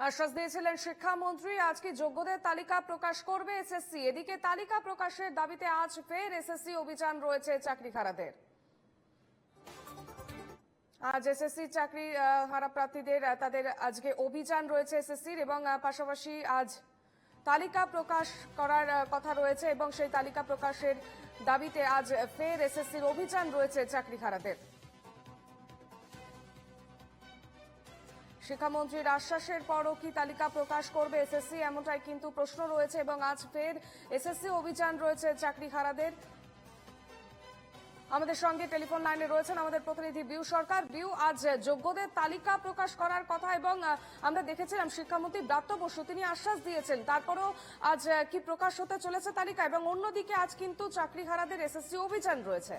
আশ্বাস দিয়েছিলেন শিক্ষামন্ত্রী। আজকে যোগ্যদের তালিকা প্রকাশ করবে এসএসসি। এদিকে তালিকা প্রকাশের দাবিতে আজ ফের এসএসসি অভিযান রয়েছে চাকরিহারাদের। আজ এসএসসি চাকরি হারা প্রার্থীদের তাদের আজকে অভিযান রয়েছে এসএসসির, এবং পাশাপাশি আজ তালিকা প্রকাশ করার কথা রয়েছে, এবং সেই তালিকা প্রকাশের দাবিতে আজ ফের এসএসসির অভিযান রয়েছে চাকরিহারাদের। শিক্ষামন্ত্রীর আশ্বাসের পরও কি তালিকা প্রকাশ করবে এসএসসি, এমনটাই কিন্তু প্রশ্ন রয়েছে, এবং আজ ফের এসএসসি অভিযান রয়েছে চাকরিহারাদের। আমাদের সঙ্গে টেলিফোন লাইনে রয়েছেন আমাদের প্রতিনিধি বিউ সরকার। বিউ, আজ যোগ্যদের তালিকা প্রকাশ করার কথা, এবং আমরা দেখেছিলাম শিক্ষামন্ত্রী ব্রাত্য বসু তিনি আশ্বাস দিয়েছেন, তারপরেও আজ কি প্রকাশ হতে চলেছে তালিকা? এবং অন্যদিকে আজ কিন্তু চাকরিহারাদের এসএসসি অভিযান রয়েছে।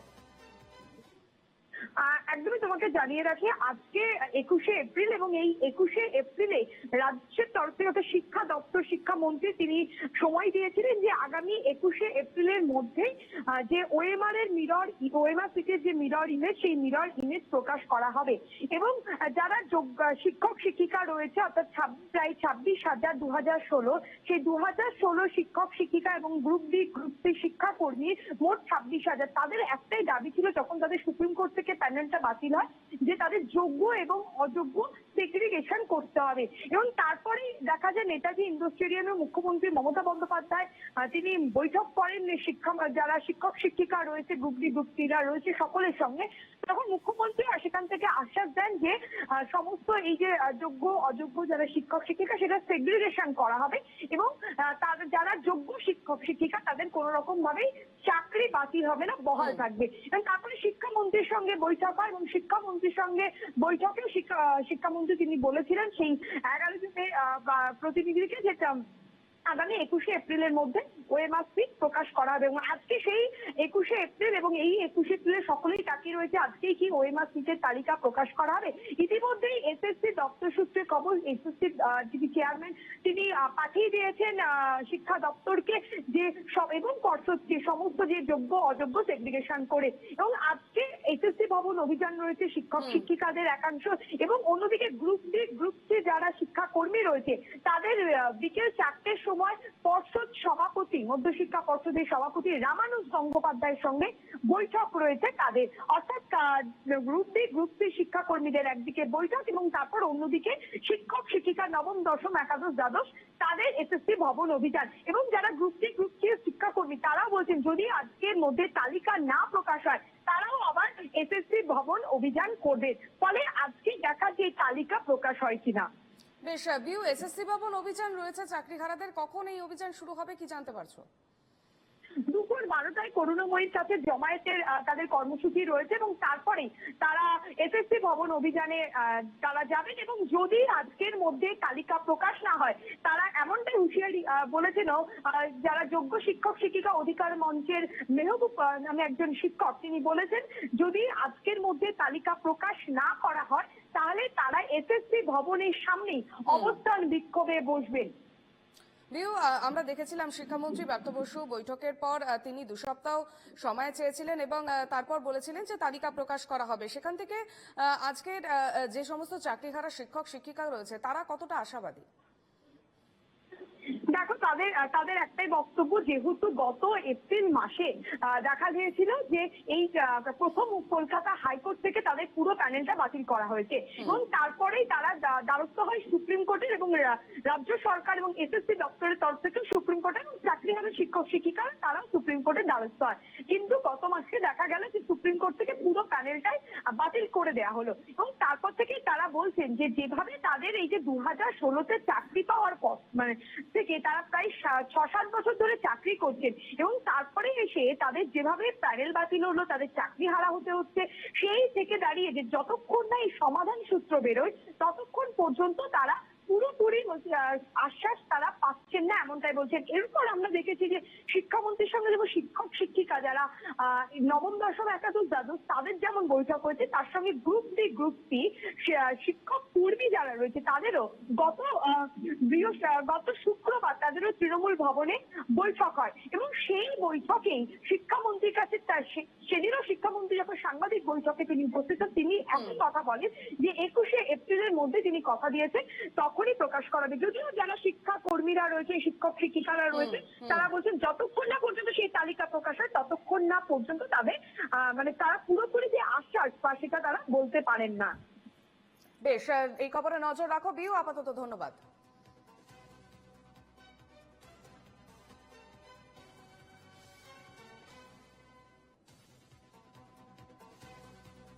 একদমই তোমাকে জানিয়ে রাখি, আজকে 21শে এপ্রিল, এবং এই 21শে এপ্রিলে রাজ্যের তরফ থেকে শিক্ষা দপ্তর, শিক্ষামন্ত্রী তিনি সময় দিয়েছিলেন যে আগামী 21শে এপ্রিলের মধ্যে যে ওএমআর এর ওএমআর সিটের যে মিরর ইমেজ, সেই মিরর ইমেজ প্রকাশ করা হবে। এবং যারা শিক্ষক শিক্ষিকা রয়েছে, অর্থাৎ প্রায় 26,000 2016, সেই 2016 শিক্ষক শিক্ষিকা এবং গ্রুপ ডি গ্রুপ সি শিক্ষাকর্মী মোট 26,000, তাদের একটাই দাবি ছিল যখন তাদের সুপ্রিম কোর্ট থেকে প্যানেলটা বাতিল হয়, যে তাদের যোগ্য এবং অযোগ্য সেগ্রিগেশন করতে হবে। এবং তারপরে দেখা যায় নেতাজি ইন্ডোর স্টেডিয়ামে মুখ্যমন্ত্রী মমতা বন্দ্যোপাধ্যায় তিনি বৈঠক করেন যারা শিক্ষক শিক্ষিকা রয়েছে, গ্রুপ ডি গ্রুপ সিরা রয়েছে সকলের সঙ্গে। তখন মুখ্যমন্ত্রী সেখান থেকে আশ্বাস দেন যে সমস্ত এই যে যোগ্য অযোগ্য যারা শিক্ষক শিক্ষিকা, সেটা সেগ্রিগেশন করা হবে, এবং যারা যোগ্য শিক্ষক শিক্ষিকা তাদের কোন রকম ভাবেই চাকরি বাতিল হবে না, বহাল থাকবে। এবং তারপরে শিক্ষামন্ত্রীর সঙ্গে বৈঠক হয়, এবং শিক্ষামন্ত্রীর সঙ্গে বৈঠকেও শিক্ষামন্ত্রী তিনি বলেছিলেন সেই 11 জনের প্রতিনিধিকে যে আগামী 21শে এপ্রিলের মধ্যে ওএমআর সিট প্রকাশ করা হবে। এবং আজকে সেই 21শে এপ্রিল, এবং এই 21শে এপ্রিলে সকলেই তাকিয়ে রয়েছে আজকেই কি ওএমআর সিটের তালিকা প্রকাশ করা হবে। ইতিমধ্যেই এসএসসি দপ্তর সূত্রে খবর, এসএসসি যিনি চেয়ারম্যান তিনি পাঠিয়ে দিয়েছেন শিক্ষা দপ্তরকে যে এবং পর্ষদকে সমস্ত যে যোগ্য অযোগ্য সেগ্রিগেশন করে। এবং আজকে এসএসসি ভবন অভিযান রয়েছে শিক্ষক শিক্ষিকাদের একাংশ, এবং অন্যদিকে গ্রুপ ডি গ্রুপ সি যারা শিক্ষাকর্মী রয়েছে তাদের বিকেল 4টের সময় পর্ষদ সভাপতি, মধ্যশিক্ষা পর্ষদের সভাপতি রামানুজ গঙ্গোপাধ্যায়ের সঙ্গে বৈঠক রয়েছে তাদের। অর্থাৎ গ্রুপ ডি গ্রুপ সি শিক্ষাকর্মীদের একদিকে বৈঠক, এবং তারপর অন্যদিকে শিক্ষক শিক্ষিকা নবম দশম একাদশ দ্বাদশ তাদের এসএসসি ভবন অভিযান। এবং যারা গ্রুপ ডি গ্রুপ সি শিক্ষাকর্মী তারাও বলছেন যদি আজকের মধ্যে তালিকা না প্রকাশ হয় তারাও আবার এসএসসি ভবন অভিযান করবে। ফলে আজকে দেখা যে তালিকা প্রকাশ হয় কিনা। বেশ বিউ, এসএসসি ভবন অভিযান রয়েছে চাকরিহারাদের, কখন এই অভিযান শুরু হবে কি জানতে পারছো? দুপুর 12টায় করুণাময়ীর কাছে জমায়েতের তাদের কর্মসূচি রয়েছে, এবং তারপরে তারা এসএসসি ভবন অভিযানে তারা যাবেন। এবং যদি আজকের মধ্যে তালিকা প্রকাশ না হয় তারা এমনটাই হুঁশিয়ারি বলেছেন যারা যোগ্য শিক্ষক শিক্ষিকা অধিকার মঞ্চের মেহবুব নামে একজন শিক্ষক, তিনি বলেছেন যদি আজকের মধ্যে তালিকা প্রকাশ না করা হয় তাহলে তারা এসএসসি ভবনের সামনেই অবস্থান বিক্ষোভে বসবেন। বিউ, আমরা দেখেছিলাম শিক্ষামন্ত্রী ব্রাত্য বসু বৈঠকের পর তিনি 2 সপ্তাহ সময় চেয়েছিলেন, এবং তারপর বলেছিলেন যে তালিকা প্রকাশ করা হবে। সেখান থেকে আজকের যে সমস্ত চাকরিহারা শিক্ষক শিক্ষিকা রয়েছে তারা কতটা আশাবাদী? দেখো, তাদের একটাই বক্তব্য, যেহেতু গত এপ্রিল মাসে দেখা গিয়েছিল যে এই প্রথম কলকাতা হাইকোর্ট থেকে তাদের পুরো প্যানেলটা বাতিল করা হয়েছে, এবং তারপরেই তারা দ্বারস্থ হয় সুপ্রিম কোর্টের, এবং রাজ্য সরকার এবং এসএসসি দপ্তরের তরফ থেকে সুপ্রিম কোর্টের, এবং চাকরিহারা শিক্ষক শিক্ষিকা তারাও সুপ্রিম কোর্টের দ্বারস্থ হয়। কিন্তু গত মাসে দেখা গেল যে সুপ্রিম কোর্ট থেকে পুরো প্যানেলটাই বাতিল করে দেওয়া হলো। এবং তারপর থেকেই তারা বলছেন যে যেভাবে তাদের এই যে 2016-তে চাকরি পাওয়ার পর থেকে তারা প্রায় 6-7 বছর ধরে চাকরি করছেন, এবং তারপরে এসে তাদের যেভাবে প্যানেল বাতিল হলো, তাদের চাকরি হারা হতে হচ্ছে, সেই থেকে দাঁড়িয়ে যে যতক্ষণ না এই সমাধান সূত্র বেরোয় ততক্ষণ পর্যন্ত তারা পুরোপুরি আশ্বাস তারা পাচ্ছেন না, এমনটাই বলছেন। এরপর আমরা দেখেছি যে শিক্ষামন্ত্রীর সঙ্গে যেমন শিক্ষক শিক্ষিকা যারা নবম দশম একাদশ দ্বাদশ তাদের যেমন বৈঠক হয়েছে, তার সঙ্গে গ্রুপ ডি গ্রুপ সি শিক্ষক কর্মী যারা রয়েছে তাদেরও গত শুক্রবার তাদেরও তৃণমূল ভবনে বৈঠক হয়। এবং সেই বৈঠকেই শিক্ষামন্ত্রীর কাছে সেদিনও শিক্ষামন্ত্রী যখন সাংবাদিক বৈঠকে তিনি উপস্থিত তিনি একই কথা বলেন যে 21শে এপ্রিলের মধ্যে তিনি কথা দিয়েছেন, তখন তখনই প্রকাশ করাবে। যদিও যারা শিক্ষা কর্মীরা রয়েছে, শিক্ষক শিক্ষিকারা রয়েছে, তারা বলছেন যতক্ষণ না পর্যন্ত সেই তালিকা প্রকাশ হয় ততক্ষণ না পর্যন্ত তাদের মানে তারা পুরোপুরি যে আশ্বাস বা সেটা তারা বলতে পারেন না। বেশ, এই খবরে নজর রাখো বিউ, আপাতত ধন্যবাদ।